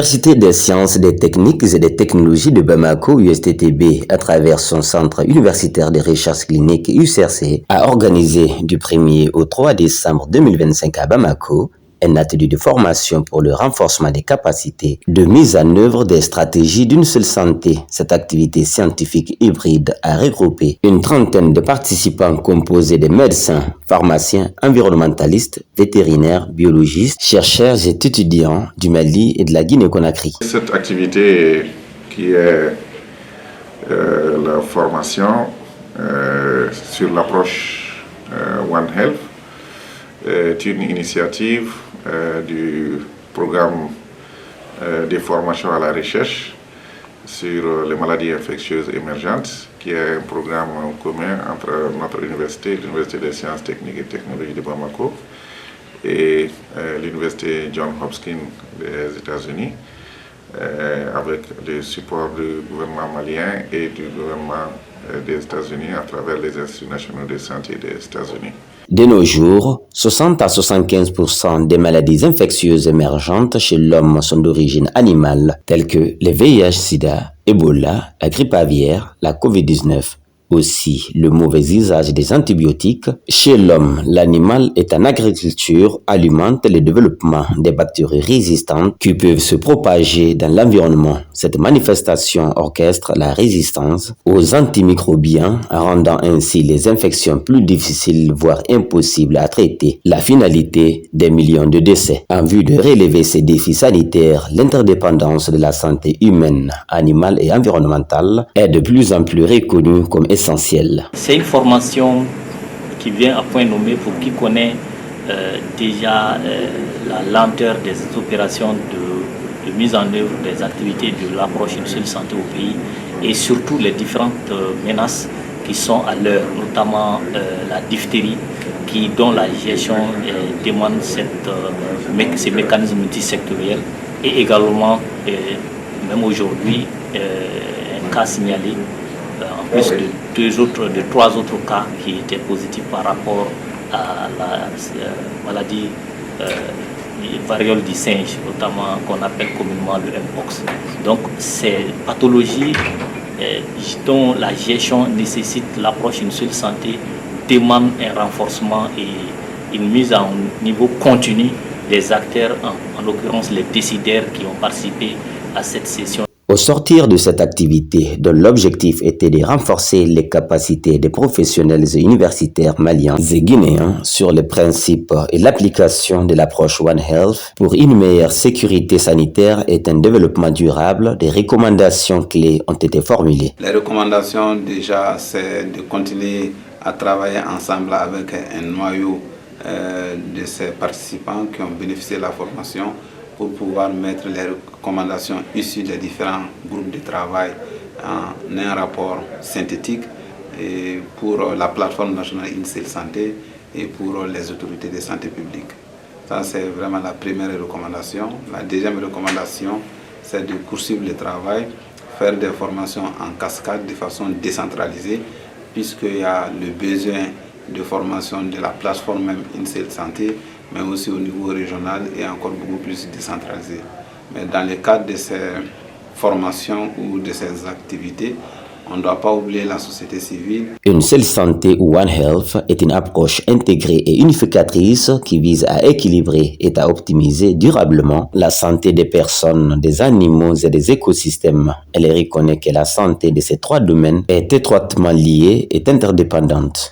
L'Université des sciences, des techniques et des technologies de Bamako, USTTB, à travers son centre universitaire de recherche clinique UCRC, a organisé du 1er au 3 décembre 2025 à Bamako un atelier de formation pour le renforcement des capacités de mise en œuvre des stratégies d'une seule santé. Cette activité scientifique hybride a regroupé une trentaine de participants composés de médecins, pharmaciens, environnementalistes, vétérinaires, biologistes, chercheurs et étudiants du Mali et de la Guinée-Conakry. Cette activité qui est la formation sur l'approche One Health est une initiative du programme de formation à la recherche sur les maladies infectieuses émergentes, qui est un programme commun entre notre université, l'Université des sciences techniques et technologies de Bamako, et l'Université Johns Hopkins des États-Unis, avec le support du gouvernement malien et du gouvernement des États-Unis à travers les instituts nationaux de santé des États-Unis. De nos jours, 60 à 75% des maladies infectieuses émergentes chez l'homme sont d'origine animale, telles que les VIH-Sida, Ebola, la grippe aviaire, la COVID-19. Aussi, le mauvais usage des antibiotiques chez l'homme, l'animal et en agriculture alimente le développement des bactéries résistantes qui peuvent se propager dans l'environnement. Cette manifestation orchestre la résistance aux antimicrobiens, rendant ainsi les infections plus difficiles, voire impossibles à traiter. La finalité des millions de décès. En vue de relever ces défis sanitaires, l'interdépendance de la santé humaine, animale et environnementale est de plus en plus reconnue comme essentiel. C'est une formation qui vient à point nommé pour qui connaît déjà la lenteur des opérations de mise en œuvre des activités de l'approche une seule santé au pays et surtout les différentes menaces qui sont à l'heure, notamment la diphtérie dont la gestion demande ces mécanismes multisectoriels et également, même aujourd'hui, un cas signalé en plus de trois autres cas qui étaient positifs par rapport à la maladie variole du singe, notamment qu'on appelle communément le Mpox. Donc ces pathologies dont la gestion nécessite l'approche d'une seule santé demandent un renforcement et une mise à un niveau continu des acteurs, en l'occurrence les décideurs qui ont participé à cette session. Au sortir de cette activité, dont l'objectif était de renforcer les capacités des professionnels et universitaires maliens et guinéens sur les principes et l'application de l'approche One Health pour une meilleure sécurité sanitaire et un développement durable, des recommandations clés ont été formulées. Les recommandations déjà, c'est de continuer à travailler ensemble avec un noyau de ces participants qui ont bénéficié de la formation pour pouvoir mettre les recommandations issues des différents groupes de travail en un rapport synthétique et pour la plateforme nationale INSEL Santé et pour les autorités de santé publique. Ça, c'est vraiment la première recommandation. La deuxième recommandation, c'est de poursuivre le travail, faire des formations en cascade de façon décentralisée, puisqu'il y a le besoin de formation de la plateforme même INSEL Santé, mais aussi au niveau régional et encore beaucoup plus décentralisé. Mais dans le cadre de ces formations ou de ces activités, on ne doit pas oublier la société civile. Une seule santé ou One Health est une approche intégrée et unificatrice qui vise à équilibrer et à optimiser durablement la santé des personnes, des animaux et des écosystèmes. Elle reconnaît que la santé de ces trois domaines est étroitement liée et interdépendante.